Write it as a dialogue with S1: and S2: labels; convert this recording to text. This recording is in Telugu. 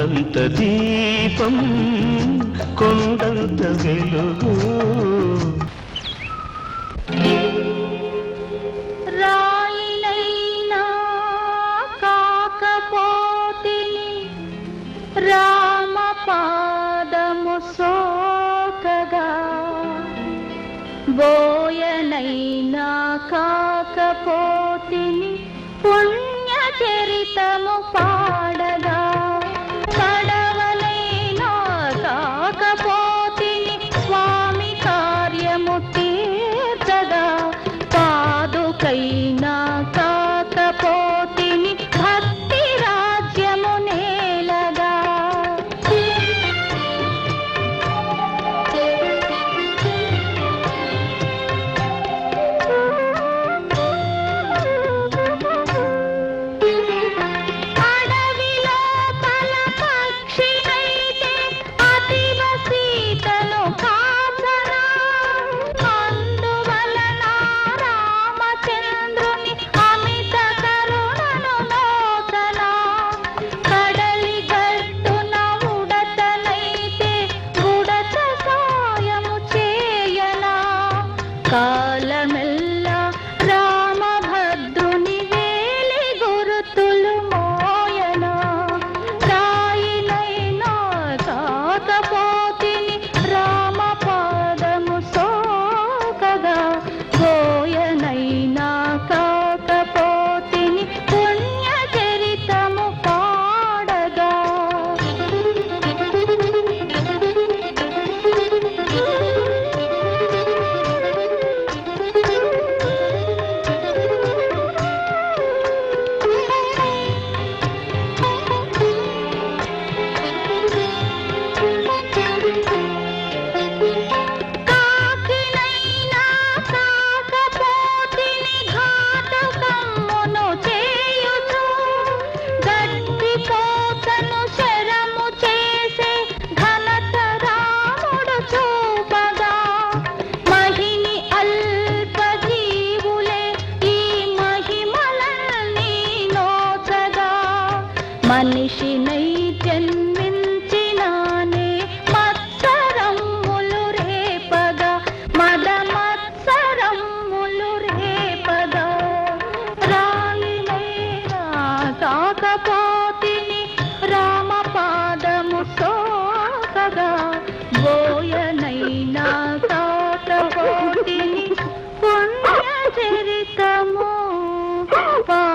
S1: కొండంత దీపం కొండంత వెలుగు
S2: రాయినైనా కాకపోతిని రామ పాదము సోకగా బోయనైనా కాకపోతిని పుణ్య చరితము పాడగా కడవలైనా కాకపోతిని స్వామి కార్యము తీర్చగా పాదుకైనా కాకపోతిని భక్తి రాజ్యము నేలగా అడవిలో పల పక్షినైతే అతివ సీతను కాచనా అందువలన రామచంద్రుని అమిత కరుణను నోచనా కడలి గట్టున ఉడతనైతే ఉడత సాయము చేయనా కాలమెల్లా రామభద్రుని వేలి గురుతులు మోయనా రాయినైనా కాకపోతిని రామ పాదము సోకగా గోయనైనా కాకపోతిని పుణ్య చరితము పాడగా కాకినైనా కాకపోతిని ఘాతకమ్మును చేయుచు గట్టిపోతను శరము చేసే ఘనత రాముడు చూపగా మహిని అల్ప జీవులే ఈ మహిమలన్నీ నోచగా మనిషినై జన్మించినానే మత్సరమ్ములు రేపగా మద మత్సరమ్ములు రేపగా రాయినైనా కాకపోతిని రామ పాదము సోకగా బోయనైనా కాకపోతిని పుణ్య చరితము పాడగా